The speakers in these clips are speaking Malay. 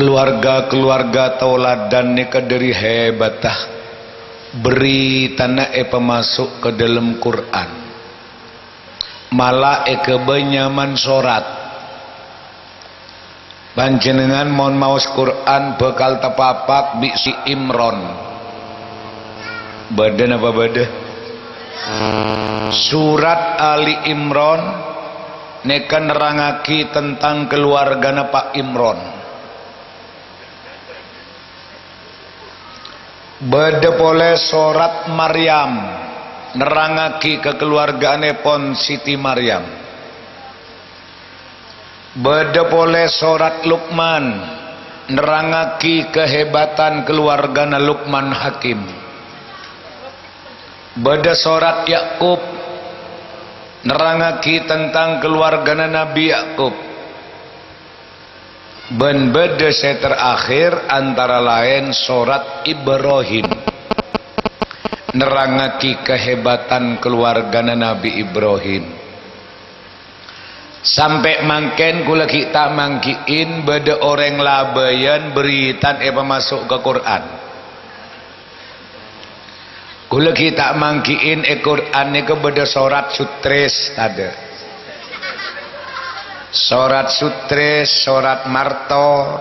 keluarga-keluarga tauladan nika dari hebatah beri tanah pemasuk ke dalam Quran malah kebenyaman sorat panjenengan mohon maos Quran bekal tepapak bisi Imron badan apa badan surat Ali Imron neka nerangaki tentang keluargana Pak Imron bade pole surat Maryam nerangaki kekeluargaanipun Siti Maryam bade pole surat Luqman nerangaki kehebatan keluargana Luqman Hakim bade surat Yakub nerangaki tentang keluargana Nabi Yakub ben bade saya terakhir antara lain surat Ibrahim nerangaki kehebatan keluargana Nabi Ibrahim sampai mangken kula kita mangkiin bade orang labayan beritan masuk ke Quran kula kita mangkiin Quran ni ke bade surat Sutris tade surat Sutris, surat Marto,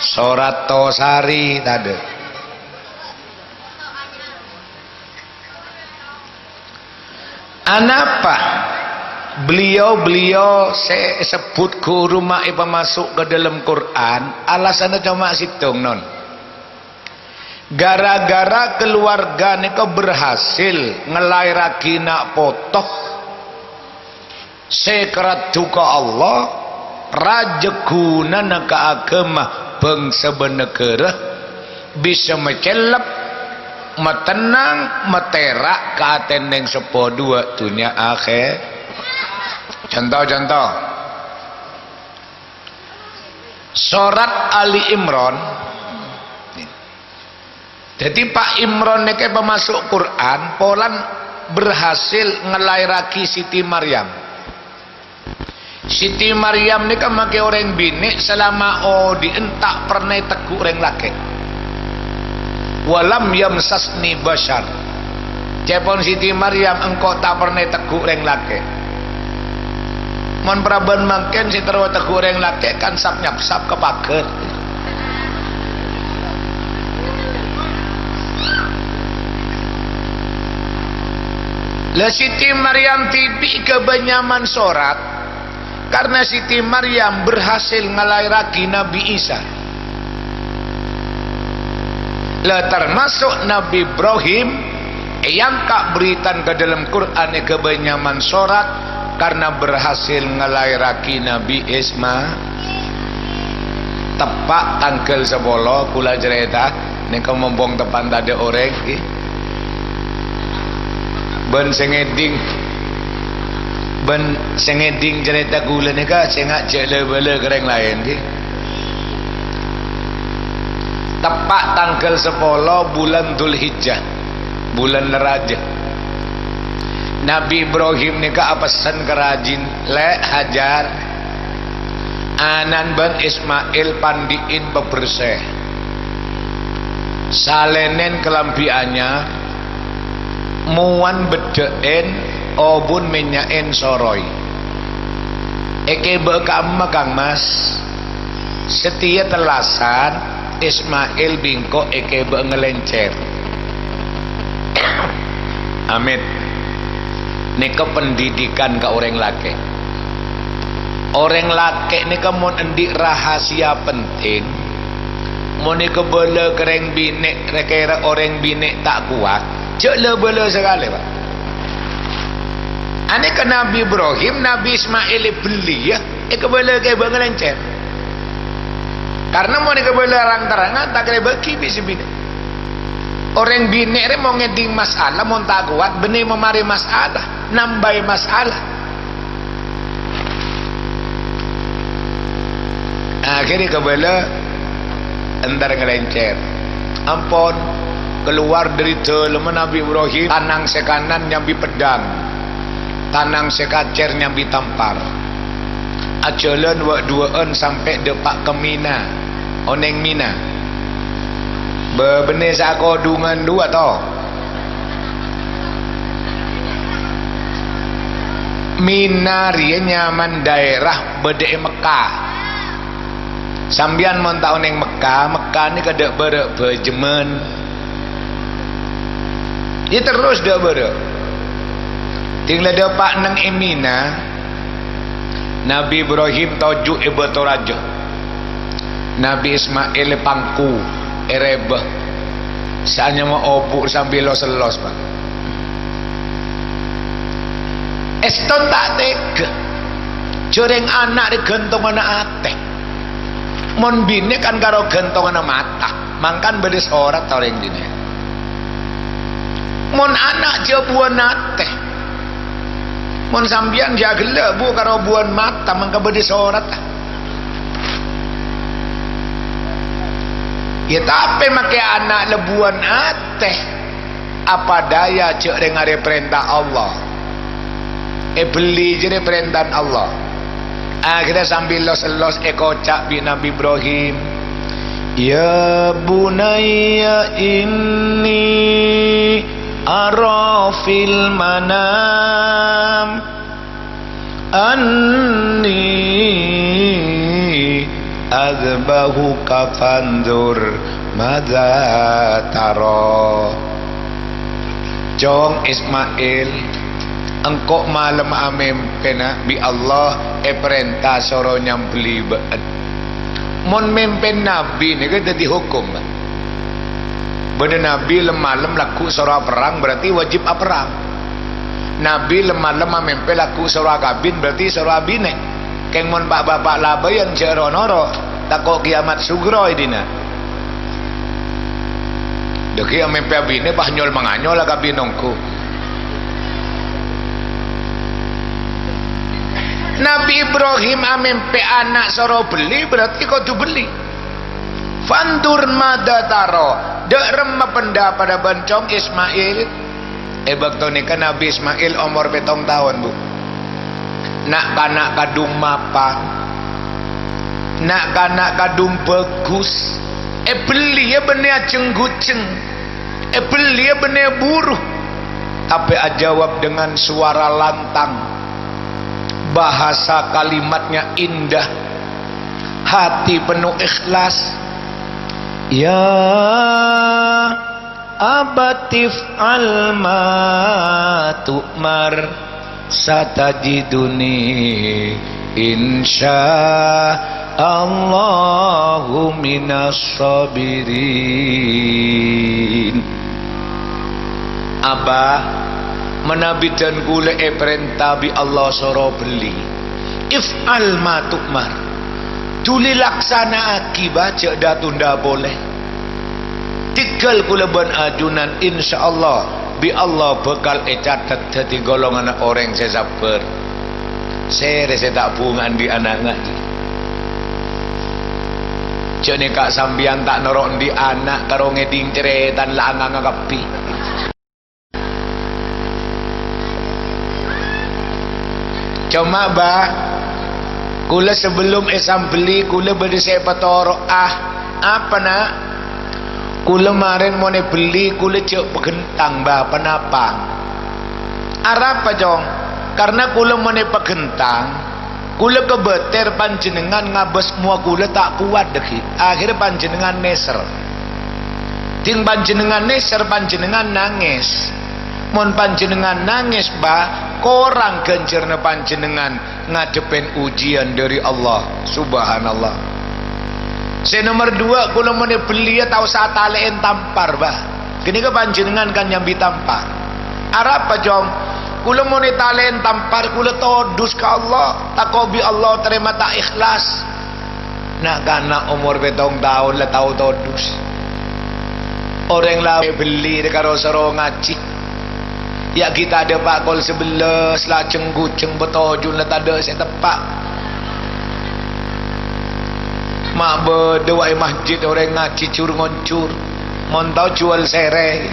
surat Tosari tadi. Anapa beliau saya sebut ke rumah ipa masuk ke dalam Quran alasannya cuma situng non gara-gara keluarga niko berhasil ngelairaki nak potoh sekerat juga Allah rajegunana ke agama bangsa benegara bisa mecelep metenang meterak ke ateneng sepo dua dunia akhir contoh surat Ali Imran jadi Pak Imran ini pemasuk Quran polan berhasil ngelairaki Siti Maryam Siti Maryam ni kan make orang bini selama dientak pernah teguh orang laki walam yamsasni bashar cepon Siti Maryam engkau tak pernah teguh orang laki mon praban makin si terwa teguh orang laki kan sap nyap-sap kepaker lah Siti Maryam tibi kebenyaman sorat karena Siti Maryam berhasil ngelairaki Nabi Isa lah termasuk Nabi Ibrahim yang kak beritan ke dalam Quran kebenyaman sorat karena berhasil ngelairaki Nabi Isma tepak tanggal 10 kula cerita ini kamu membong tepan tadi orang ben sengeding cerita gula ni kah sengak cele-bele kereng lain ki tepat tanggal 10 bulan Dzulhijjah bulan Raja Nabi Ibrahim ni kah pesan kerajin le hajar anan bang Ismail pandiin beberseh salenen kelampiannya muan bedein obun menyain soroy eke bekam kang mas setia telasan Ismail bingko eke be ngelencer amit nika pendidikan ke orang laki nika mau endik rahasia penting mau nika bela kereng binek rekera orang binek tak kuat jele bela sekali pak ane ke Nabi Ibrahim Nabi Ismail beli ya kebala ke bangelencer karena mau kebala rang-terangan tak kira bagi bisa bina orang bina mau ngeding masalah mau tak kuat benih memari masalah nambai masalah akhirnya kebala entar ngelencer ampun keluar dari dalam Nabi Ibrahim tanang sekanan nyambi pedang tanang sekacer nyambi tampar ajalan wak duaan sampai depak ke Mina oneng Mina bebenih sakodungan dua toh Mina ria nyaman daerah bede Mekah sambian mon tahun yang Mekah ni kada berek berjemen dia terus dah berek tinggal depak nang Mina Nabi Ibrahim tojuk ibadah raja Nabi Ismail pangku erebah saatnya mau obuk sambil los-los pak eston tak tega joreng anak digentong anak ateh mon bini kan karo gentong anak mata mangkan bedes orat orang dini mon anak jabuan ateh mon sambian jagela bu karo buan mata mangka bedes orat ya tapi make anak lebuan ateh apa daya cek dengan perintah Allah beli jadi perintah Allah akhirnya sambil los kocak bi Nabi Ibrahim ya bunayya inni ara fil manam anni azbahuka fandur madza taro jong Ismail engkau malam amempena bi Allah perintah soro nyambeli beet mon mempen nabi ni kan jadi hukum bener nabi malam laku soro perang berarti wajib perang nabi malam amempe laku soro kabin berarti soro abine keng mon bapak labayan ceronoro takok kiamat sugro idina deki amempe abine bahnyol manganyol lah kabinongku Nabi Ibrahim amempe anak soro beli berarti kudu beli fandur madataro dek remah penda pada bencong Ismail waktu kan Nabi Ismail umur 7 tahun bu nak kanak kadung mapan nak kanak kadung bagus beli ya bener cengguceng beli ya bener buruh tapi jawab dengan suara lantang bahasa kalimatnya indah hati penuh ikhlas ya abatif alma tu'mar satajiduni insya Allahu minas sabirin Abah menabidan kule perintah bi Allah soro beli if'al ma tu'mar tuli laksana akibat cek datunda boleh tinggal kule ban ajunan insyaallah bi Allah bekal catat jadi golongan orang saya sabar saya tak bungan di anak ngaji cek ni kak sambian tak norok di anak karo ngeding ceretan lah angga kapi cuma bah kula sebelum beli kula berdisai patoro apa nak kula marin mau beli kula cek pegentang bah penapang arap apa jong karena kula mau pegentang kula kebeter panjenengan ngabes mua kula tak kuat deki akhirnya panjenengan neser ting panjenengan neser panjenengan nangis mon panjenengan nangis bah korang gencerna panjenengan ngadepin ujian dari Allah subhanallah saya nomor 2 kula mau beli tahu saat alein tampar bah gini ke panjenengan kan nyambi tampar arap apa jong kula mau talein tampar kula todus ke Allah takobi Allah terima tak ikhlas nak kana umur 7 tahun lah tahu todus orang lain beli karo soro ngaji ya kita ada bakul 11 lah cengguceng betojun lah tak ada saya tepak mak berdewai masjid orang ngaji cur ngoncur montau jual sereh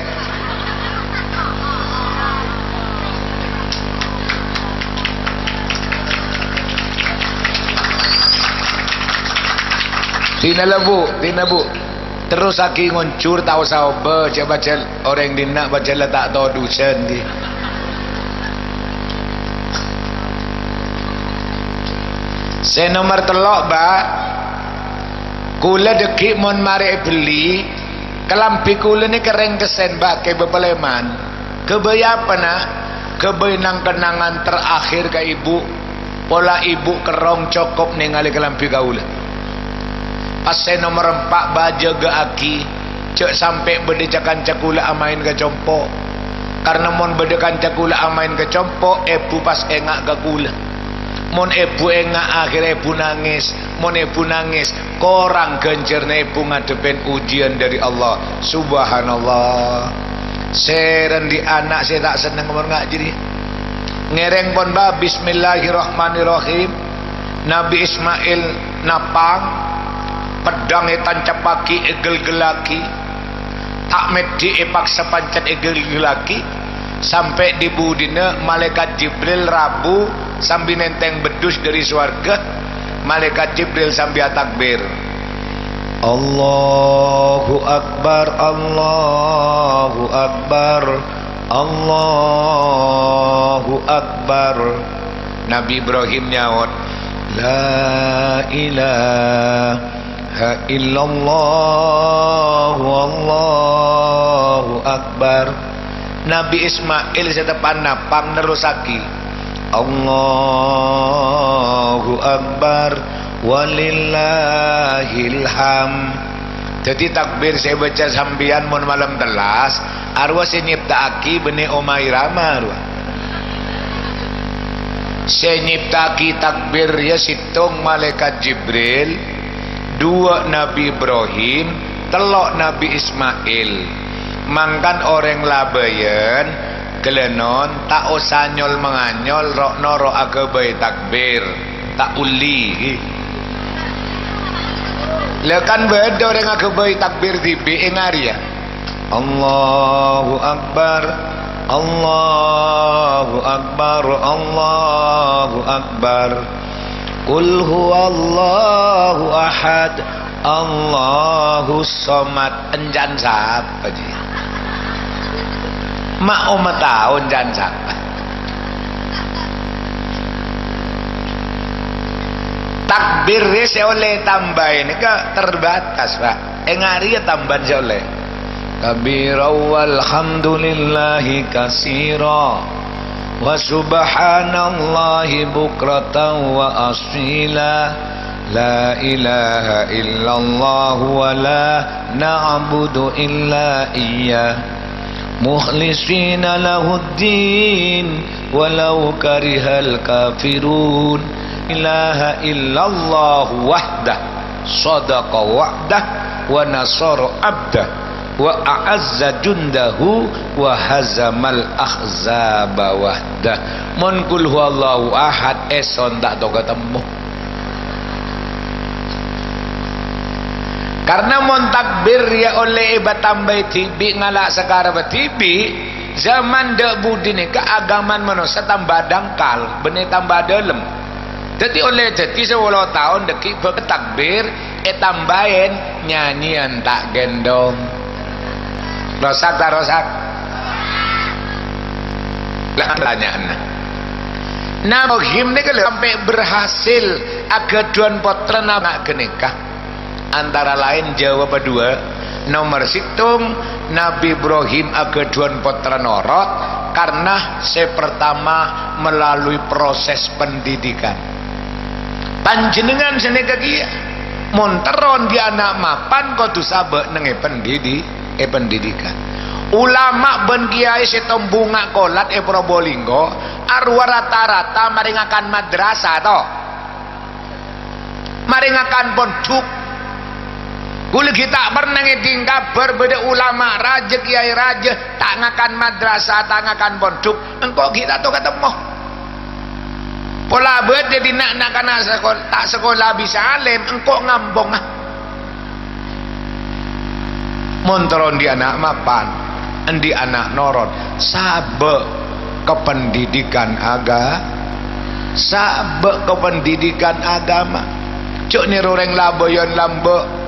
tina bu terus aki ngoncur tahu sahabat baca orang dina baca letak tahu dusen di saya nomor telok ba kula dekik mon mari beli kelampi kula ni kering kesen ba ke bepeleman kebaya apa nak kebenang kenangan terakhir ke ibu pola ibu kerong cokop ningali kelampi kaula pas saya nomor 4 baja ke aki cek sampai berdecakan cakula amain ke compo karena mon berdekan cakula amain ke compo epu pas engak ke kula mon epu engak akhir epu nangis mon epu nangis korang gencerna epu ngadepen ujian dari Allah subhanallah seren di anak saya tak seneng mon ngak jadi ngereng pon ba bismillahirrahmanirrahim Nabi Ismail napang pedang tancap paki egel gelaki tak medi paksa pancet egel gelaki sampai di budina malaikat Jibril rabu sambil nenteng bedus dari swarga malaikat Jibril sambil takbir Allahu Akbar Allahu Akbar Allahu Akbar Nabi Ibrahim nyaut la ilaha illallah wallahu akbar Nabi Ismail setepan napang nerusaki Allahu akbar walillahilham jadi takbir saya baca sambian mon malam telas arwah saya nyiptaaki benih omai rama arwah saya nyiptaaki takbir ya situng malaikat Jibril 2 Nabi Ibrahim telok Nabi Ismail mangkan orang labayan kelenon tak usah nyol menganyol rok noro agabai takbir tak uli lekan beda orang agabai takbir tibi engaria Allahu Akbar Allahu Akbar Allahu Akbar Qul huwallahu ahad Allahu somad enjan siapa dia mak umat tahun enjan siapa takbirnya saya oleh tambahin ke terbatas pak engari ya tambahan saya oleh kabira walhamdulillahi kasira wa subhanallahi bukratan wa asila la ilaha illallah wa la na'budu illa iyyah mukhlisina lahuddin walau karihal kafirun ilaha illallah wahdah sadaqa wa'dah wa nasara abdah wa a'azza jundahu wa hazamal ahzaba wahdah mon kul huwallahu ahad eson tak tau ketemu karena mon takbir ya oleh ibat tambah tibi ngalak sekarang tibi zaman dek budi ni keagaman manusia tambah dangkal benih tambah dalam jadi oleh jadi 10 tahun deki bertakbir tambahin nyanyian tak gendong rosak tak rosak lah tanyaan nah Ibrahim ni kalau sampai berhasil agaduan potra nak kenikah antara lain jawab dua nomor situng Nabi Ibrahim agaduan potra norot karena saya pertama melalui proses pendidikan panjenengan seneka kia monteron di anak mapan kau tu sabak nenge pendidikan ulama ben kiai setom bunga kolat Probolinggo arwah rata-rata maringakan madrasah toh maringakan pondok kula kita pernah ngeding kabar beda ulama raja kiai raja tak ngakan madrasah tak ngakan pondok engkau kita tuh ketemu pola beda di nak kana sekolah tak sekolah bisa alim engkau ngambong monteron di anak mapan di anak norot sabe kependidikan agama sabe kependidikan agama cuk ni orang laboyon lambe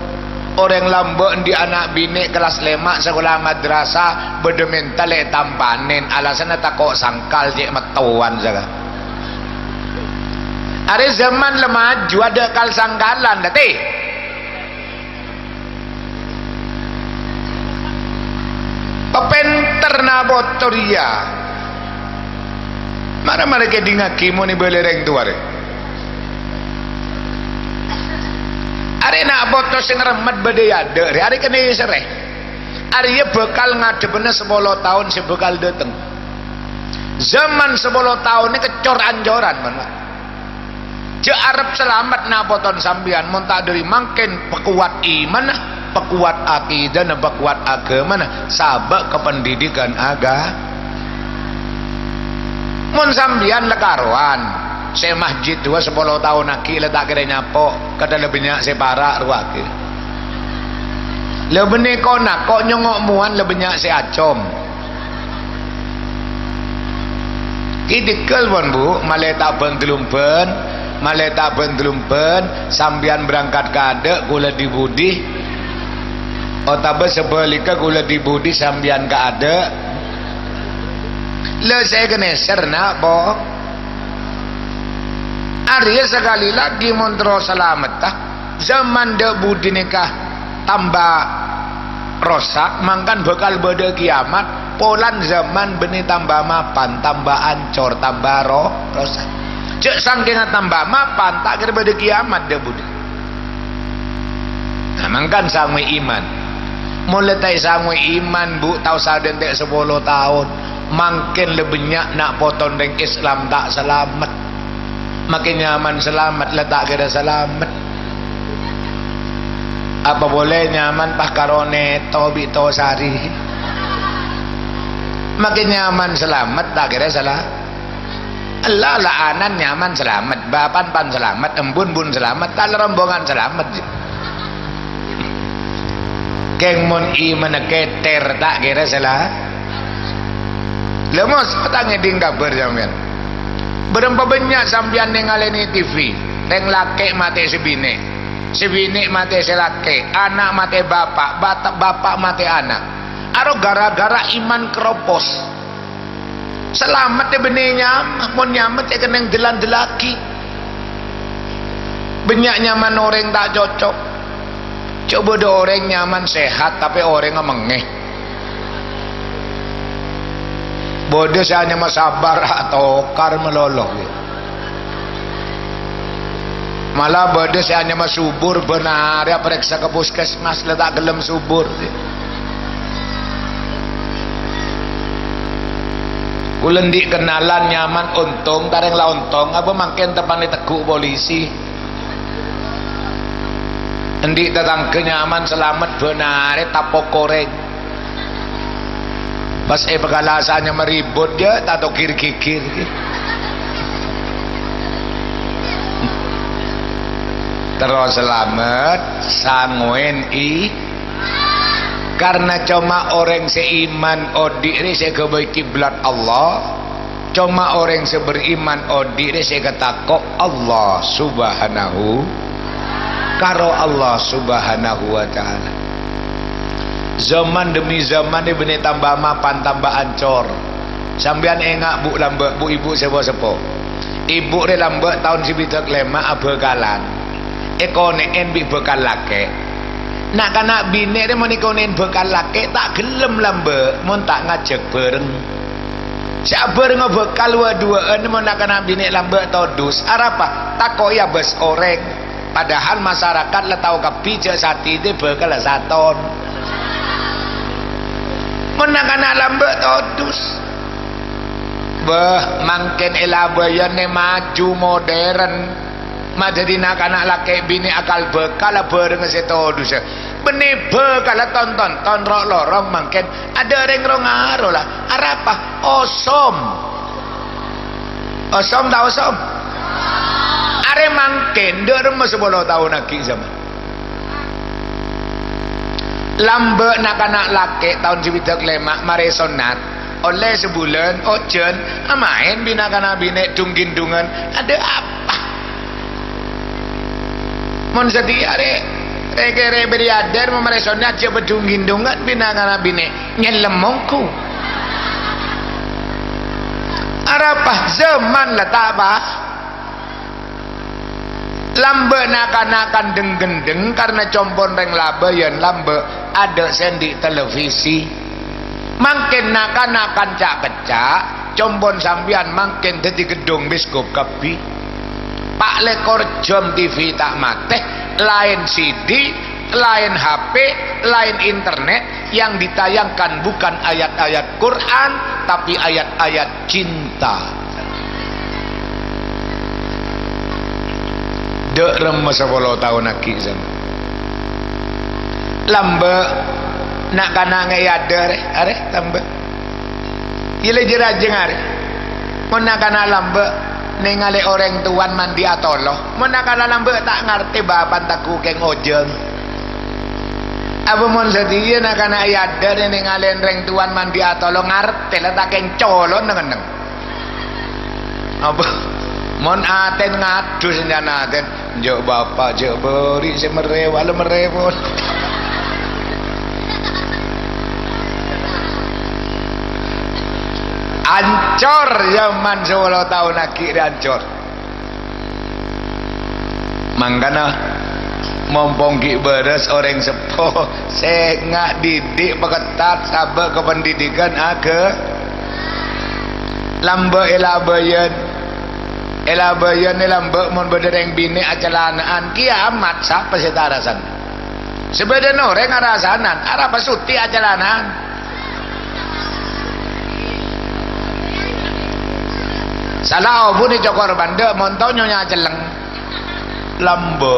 orang lambe di anak bini kelas 5 sekolah madrasah bedemental tampanin alasan takok sangkal cik metuan saja. Ada zaman lemaju ada kal sangkalan dati. Pepenter na botoria. Mara mereka dingaki mo ni belereng tuare. Are nak botol sing remet bedaya de, are kene sereh. Are ye bekal ngadepene 10 tahun sebekal dateng. Zaman 10 tahun ni kecor anjoran mana. Je Arab selamat nak boton sambian mun tak dari mangken pekuat iman, pekuat akidah, dan pekuat agama sabak kependidikan agama. Mun sambian lekaruan saya masjid 10 tahun lagi letak kira nyapo kada lebihnya saya parak ruake lebihnya kona kok nyongok muan lebihnya saya acom kidikel pun bu maleta bentelumpen maleta bentelumpen sambian berangkat kade kula dibudi otabe sebelika kula dibudi sambian kade le saya geneser nak boh Arya sekali lagi montro selamat tak zaman de budi nikah tambah rosak mangkan bakal beda kiamat polan zaman benih tambah mapan tambah ancor tambah rosak cek sangking tambah mapan tak kira beda kiamat de budi nah mangkan sangwe iman mulai tai sangwe iman bu tahu saden tek 10 tahun mangkin lebihnya nak potong deng Islam tak selamat makin nyaman selamat letak kira selamat apa boleh nyaman pah karone tobi to sari makin nyaman selamat tak kira salah Allah laanan nyaman selamat bapan pan selamat embun bun selamat kalau rombongan selamat keng mon iman keter tak kira salah lemos petangnya dingkap berjamin berempa banyak sambian nengaleni TV neng laki mati sebini mati selaki anak mati bapak bapak mati anak aro gara-gara iman keropos selamat benihnya mun nyamet keneng delan-delaki banyak nyaman orang tak cocok coba do orang nyaman sehat tapi orang mengeh bodoh saya hanya masabar atau kar meloloh malah bodoh saya hanya masubur benar ya periksa ke puskesmas letak gelem subur kulendik kenalan nyaman untung tareng lah untung apa makin tepan diteguk polisi endik tetang kenyaman selamat benar tapok koreng pas pegalasannya meribut dia tato kir-kir terus selamat sangwen karena cuma orang seiman odiri saya kebaik kiblat Allah cuma orang seberiman odiri saya ketakok Allah subhanahu karo Allah subhanahu wa ta'ala zaman demi zaman ni benih tambah mapan tambah ancor sambian engak bu lambe bu ibu sepo-sepo ibu re lambe tahun sibitak lema abekalan ekonen bi bekal lake nak kanak bini re monikonen bekal lake tak gelem lambe mon tak ngajak bareng sabar ngebekal wa-duaan mon nak kanak bini lambe todus arapa takoya bes orek padahal masyarakat le tau kepijak sati te bekal saton menang-anak lambat todus bah mangken elabayan maju modern madadi nak-anak laki bini akal bekal bareng setodus benih bekal tonton rok lorong mangken ada orang rongaro lah arapa osom tak osom are mangken derem 10 tahun lagi zaman lambe nak-anak laki tahun cibidak lemak mare sonat oleh sebulan ojen main bina kana bine dunggin-dungan ada apa mon sedia rekere beriader memeresonnya aja bedung gindungan binangana bine nyelemongku arapah zaman lah tak apa lambe nakan-nakan deng-gendeng karena compon reng laba yang lambe ada sendi televisi makin nakan-nakan cak-kecak compon sambian makin dadi gedung biskop kapi pak lekor jom TV tak mateh lain CD lain HP lain internet yang ditayangkan bukan ayat-ayat Quran tapi ayat-ayat cinta dek remes 10 tahun lagi sana lambe nak kana ngeyade are lambe ile jerajeng are mun nak kana lambe ningali orang tuan mandi atolo mun nak kana lambe tak ngerti bapan taku keng ojeng apa mun sedia nak kana yade ningali orang tuan mandi atolo ngerti lah tak keng colon neng apa mon aten ngadu senjana aten jok bapak jok beri semerewal merewol ancor zaman 10 tahun lagi ancor mangkana mompong ki beres orang sepo sengak didik peketat sabar kependidikan aga lambe elabayan lambe mon bedereng bini acalanaan kiamat siapa setarasan sebenarnya orang arasanan arah pasuti acalanaan salah obu ni cokor bande montonyo nya celeng lambe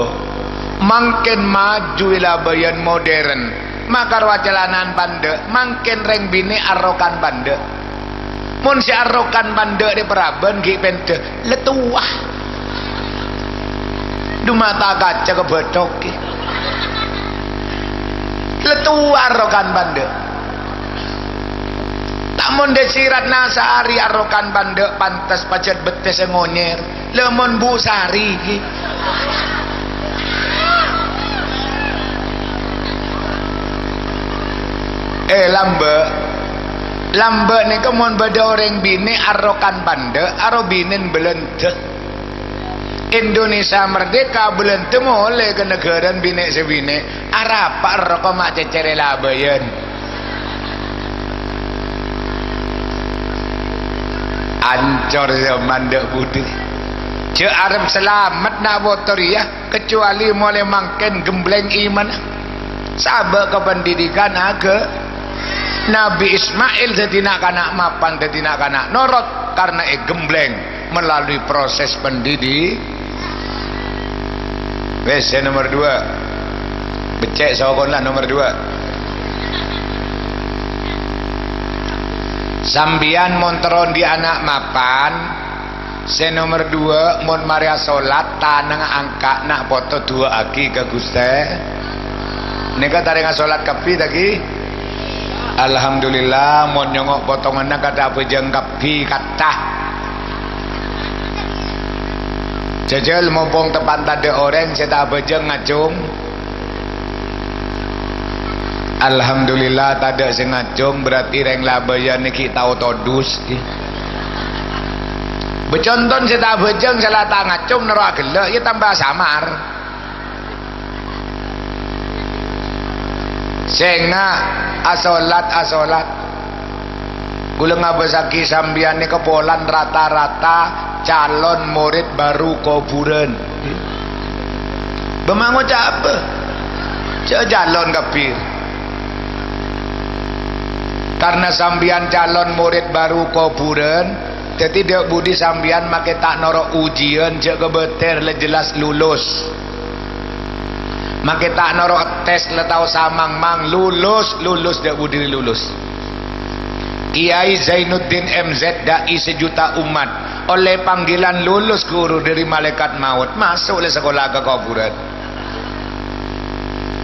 makin maju ilabayan modern makar wacalanan bande makin reng bini arrokan bande mun si arrokan bande di peraban ki pente letuah du mata kaca kebedok ki letuah arrokan bande namun desirat nasari arrokan bande pantas pacet betes ngonyer lemon bu sari lambe ni kemon beda orang bini arrokan bande aro binin belente Indonesia merdeka belente mulai ke negara bini sebine arapa arrokan mak cecere labayan ancor zaman dek budi je arep selamat nak motor ya kecuali mulai makin gembleng iman sabar kependidikan aga Nabi Ismail jadi nak kanak mapan jadi nak kanak norot karena gembleng melalui proses pendidik wes nomor 2 becek sokon lah nomor 2 sambian monteron di anak mapan se nomor 2 mon maria salat tanang angka nak foto 2 aki ke Guste neka tarenga salat kapi tadi alhamdulillah mon nyongok potonganna kata bejeng kapi kata jajal mumpung tepan tade orang seta bejeng ngacung alhamdulillah tak ada sing ngacung berarti reng labayan niki tau todus beconton seta bejeng salah tak ngacung nero gelek ya tambah samar senga asolat kula ngabesaki sambian ni kepolan rata-rata calon murid baru kuburan bemango apa calon kapir karena sambian calon murid baru kuburan jadi dek budi sambian make tak noro ujian cek kebeter le jelas lulus make tak noro tes le tau samang mang lulus dek budi lulus Kiai Zainuddin MZ dai sejuta umat oleh panggilan lulus guru dari malaikat maut masuk le sekolah ke kuburan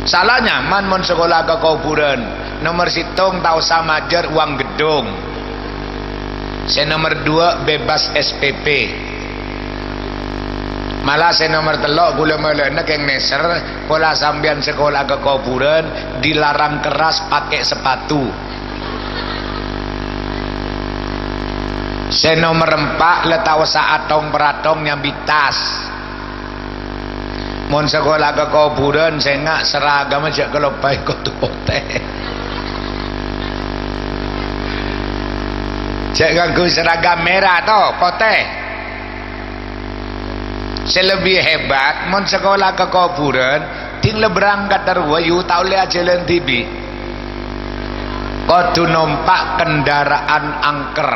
salahnya man mon sekolah ke kuburan nomor situng tahu samajer uang gedung nomor 2 bebas SPP Malah saya nomor telok gula melena yang neser pola sambian sekolah ke kuburan dilarang keras pakai sepatu. Saya nomor 4 letau saat tong peratong nyambi tas. Mon sekolah ke kuburan saya nggak seragam aja kalau baik kau pote. Saya ganggu seragam merah toh pote. Selebih hebat mon sekolah ke kuburan tinggal berangkat dari wayu tau lihat jalan TV kudu numpak kendaraan angker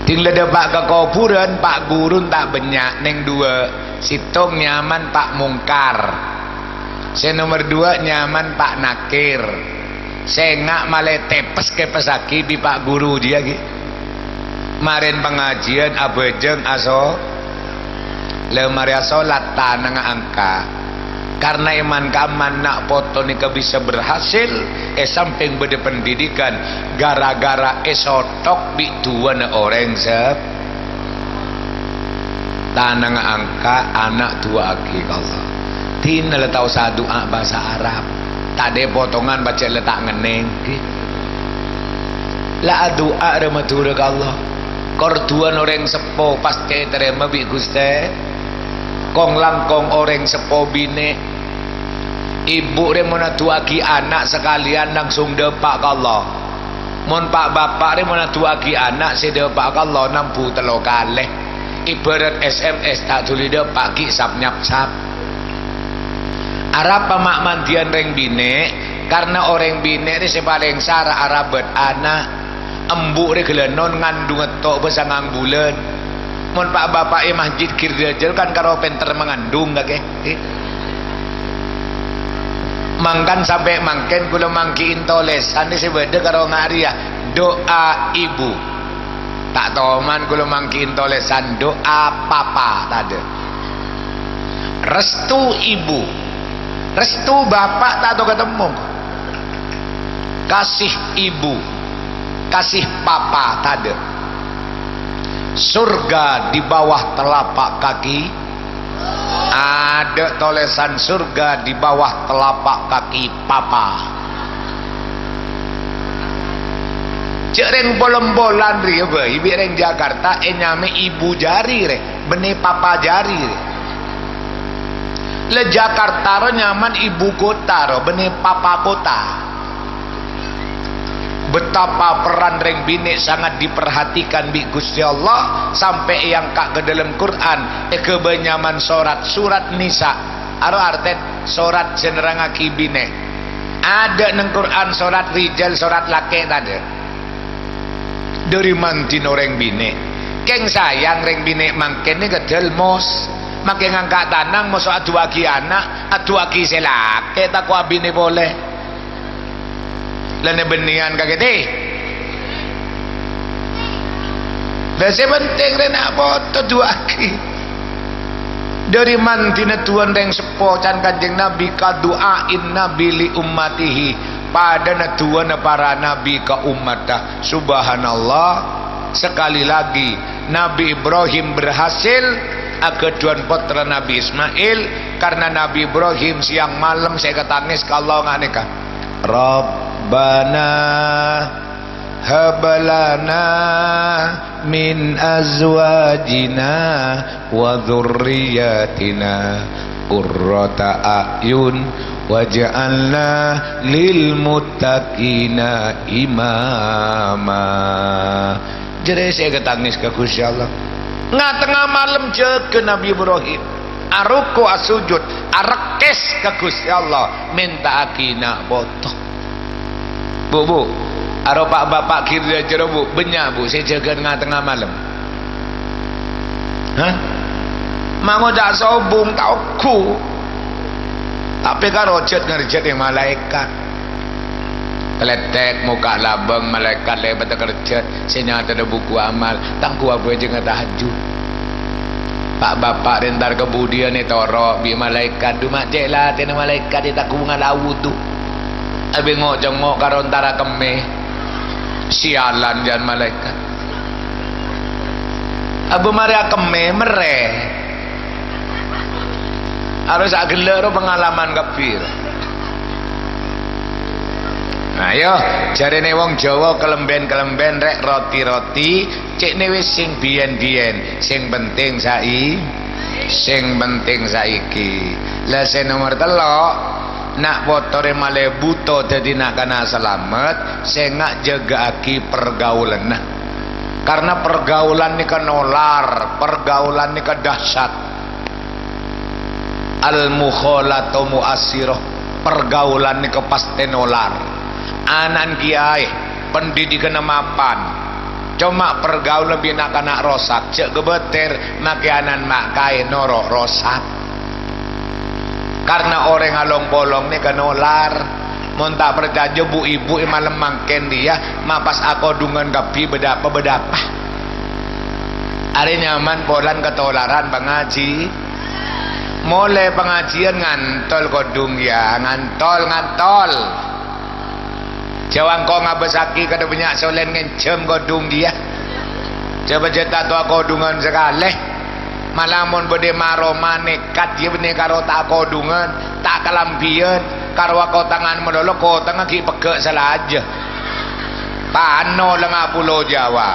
tinggal depak ke kuburan pak gurun tak banyak neng 2 situng nyaman pak mungkar saya nomor 2 nyaman pak nakir saya ngak malah tepes ke pesaki di pak guru dia gitu marin pengajian abejeng aso lemari aso lata nang angka karena iman kaman nak foto nika bisa berhasil samping beda pendidikan gara-gara esotok bi tuan orang sep tanang angka anak tua aki Allah tina letau sadu bahasa Arab tak ada potongan baca letak ngeneng la doa rematura Allah korduan orang sepo pasti terima bi Guste kong langkong orang sepo bine ibu remona tuaki anak sekalian langsung depak Allah mon pak bapak remona tuaki anak si depak Allah nampu telo kaleh ibarat SMS tak tuli depak kisap nyap sap Arab pamak mandian reng bine karena orang bine ini sepaling sarah Arabet anak embuk re gelenon ngandung etok besangang bulan mon pak bapak masjid kirjajel kan karo penter mengandung gak mangkan sampai mangken kula mangki intolesan ini sebeda karo ngaria doa ibu tak toman kula mangki intolesan doa papa tade restu ibu restu bapak tak tau ketemu kasih ibu kasih papa tade surga di bawah telapak kaki ada tulisan surga di bawah telapak kaki papa cereng bolong-bolan ri ibu reng Jakarta nyame ibu jari re bene papa jari re le Jakarta ro nyaman ibu kota ro bene papa kota betapa peran reng bini sangat diperhatikan bi Gusti Allah sampai yang kak ke dalam Quran kebenyaman surat Nisa aro artet surat senerangaki bini ada neng Quran surat rijal surat laki tadi dari mantin orang bini keng sayang reng bini mangken ni kedel mos makin ngangkat tanang mos adu aki anak adu aki selake tak ku bini boleh lane benian kaget dan sebenting rena foto dua aki dari mantina tuan reng sepo can kanjeng Nabi kaduain Nabi li ummatihi pada natuan para nabi ka umatah subhanallah sekali lagi Nabi Ibrahim berhasil keduan putra Nabi Ismail karena Nabi Ibrahim siang malam saya ketangis kalau nggak nikah Rabbana habalana min azwajina wa dzurriyyatina qurrata a'yun waj'alna lil muttaqina imama. Jadi saya ketangis ke Gusti Allah nggak tengah malam jaga Nabi Ibrahim aruku asujud arekes ke Gusti Allah minta akina botoh bu aro pak bapak kira jero bu benyak bu saya jaga tengah malam hah mango dak sobung tauku tapi karo jet ngerjet yang malaikat keletek muka labang malaikat lebat kerja sini ada buku amal tangku apa aja nggak tahajud pak bapak rentar kemudian itu torok bi malaikat dumak jelah tina malaikat itu aku ngalawu tu abi ngok karontara keme sialan jangan malaikat Abu Maria keme mere. Harus agak pengalaman kepir. Ayo jarene wong Jawa kelemben-kelemben rek roti-roti cekne wis sing biyen-biyen sing penting saiki lah sing nomor 3 nak motore male buta dadi nak kana selamat sing ngak jagaaki pergaulan karena pergaulan ni kenolar pergaulan ni kedahsyat al mukhalatu muasirah pergaulan ni kepasten nolar anan kiai pendidikan mapan cuma pergaul lebih nak rosak cek gebeter makianan makai norok rosak karena orang along bolong ni kenolar monta percaya bu ibu malam mangken dia mapas aku dungan kapi bedapa hari nyaman polan ketolaran pengaji mulai pengajian ngantol kodung ya ngantol jawang kau ngabesaki kada banyak solen ngencem kodung dia coba cerita tu kodungan sekali malamun bede maroma nekat dia benih karo tak kodungan tak kalampian karo kau tangan melolo kau tangan ki pegek salah aja pano lengah pulau Jawa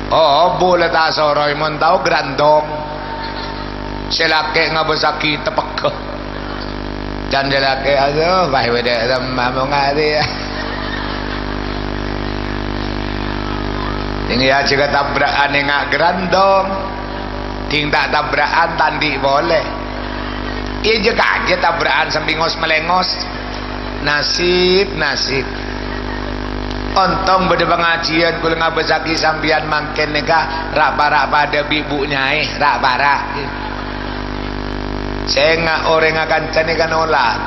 oh boleh tak soroi mon tau grandong selake ngabesaki tepegek dan dia laki aduh baik beda sama mengari tinggi aja ke tabrakan yang ngak gerandong tinggal tabrakan tandi boleh iya juga aja tabrakan sembingos melengos nasib ontong beda pengajian kula ngabesaki sambian mangken neka rak pada bibunya rak saya ngak orang akan cani kanolat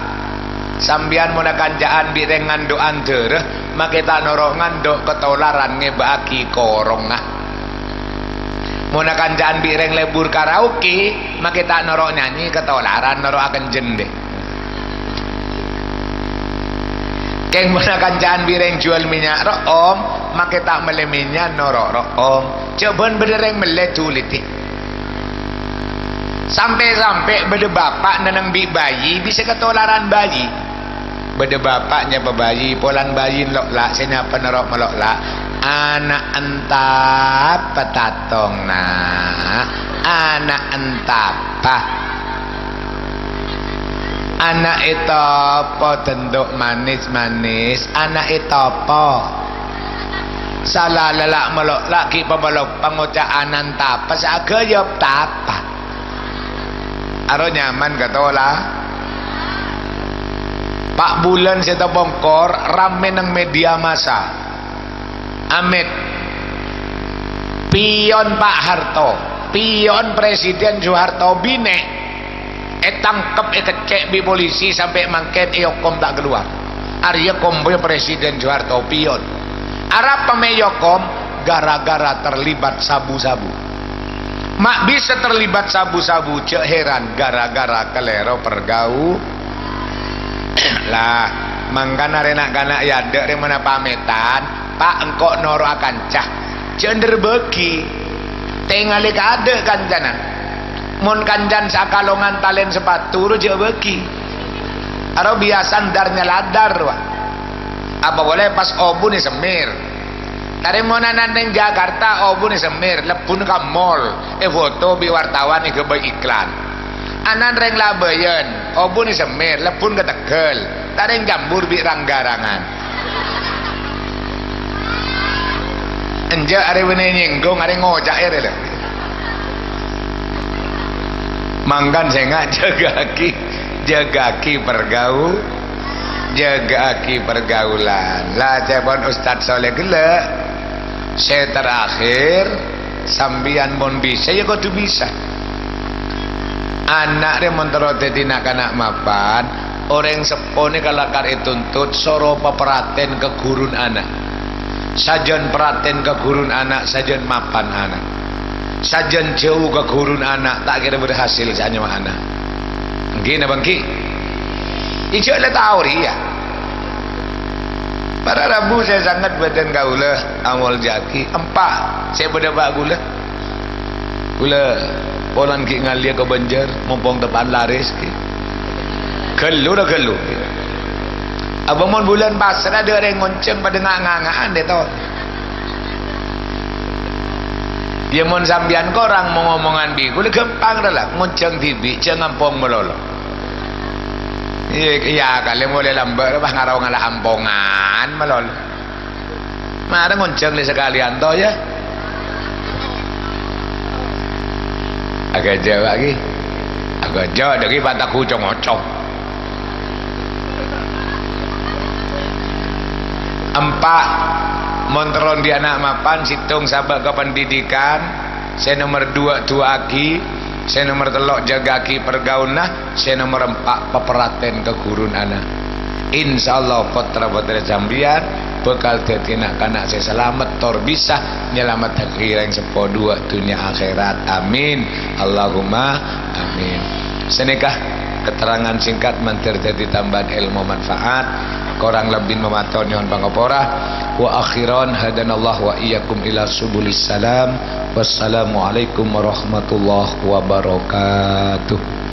sambian muna kanjaan bireng ngando anter makita norok ngando ketolaran ngebaki korong muna kanjaan bireng lebur karaoke makita norok nyanyi ketolaran norok akan jende keng muna kanjaan bireng jual minyak room makita meleminya norok room coban berdereng meletuliti sampai beda bapak neneng bi bayi bisa ketolaran bayi beda bapaknya bayi polan bayi lokla senya penerok melokla anak entap petatong anak entapa anak itu apa tenduk manis anak itu apa salah lelak melokla ki pemelok pengucaan antapa sagayop tapa aro nyaman katola Pak bulan saya bongkor rame nang media massa Amit pion Pak Harto pion Presiden Soeharto bine tangkep kecek di polisi sampai mangket yokom tak keluar Arya komboy Presiden Soeharto pion Arab pemeyokom gara-gara terlibat sabu-sabu mak bisa terlibat sabu-sabu cek heran gara-gara kelero pergau lah mangkana renak kanak ya dek remana pametan Pak engkok noro akan cah cender beki tinggali kade kanjana mun kanjan sakalongan talen sepatu ru jek beki aro biasa darnya ladar wah apa boleh pas obu nih semir tadi mau nandeng Jakarta obu nih semir lepun ke mall foto bi wartawan nih kebay iklan anan reng labayan obu nih semir lepun ke Tegal tadi jambur bi ranggarangan enjak ada bener nyinggung ada ngojak ya deh mangkan saya nggak jagaki pergaulan lah cepon Ustadz Soleh gelek saya terakhir sambian mon bisa ya kok bisa anak dia menterote tina kanak mapan orang sepone kalakar tuntut soro peperaten ke gurun anak sajan peraten ke gurun anak sajan mapan anak sajan jauh ke gurun anak tak kira berhasil saja mah anak gini bangki ijak le tahu ya pada Rabu saya sangat badan gaula amol jaki empat saya berdebat gula Kula polan ki ngalia ke Banjar mumpung depan laris ki. Gelu dah gelu. Abang mon bulan pasar ada orang ngonceng pada ngangangan deh tau. Ya mon sambian korang mau ngomongan bi, kula gampang dah lah ngonceng tibi jangan ampong melolo. Iya kali mulai lambat bah ngarau ngalah ampongan melolo. Mari ngonceng ni sekalian toh ya. Agak jauh lagi, agak jauh dari bataku congocok. Empat monteron di anak mapan situng sabak ke pendidikan. Saya nomor 2 tuaki, saya nomor 3 jagaki pergaunah, saya nomor 4 peperaten ke gurun anak. Insyaallah putra-putri sambian bekal dadi anak-anak saya selamat tor bisa nyelamat akhirat yang sepo dua dunia akhirat. Amin Allahumma amin. Senikah keterangan singkat mentir jadi tambahan ilmu manfaat kurang lebih mematon nyon pangapora wa akhiran hadanallah wa iyyakum ila subulis salam. Wassalamualaikum warahmatullahi wabarakatuh.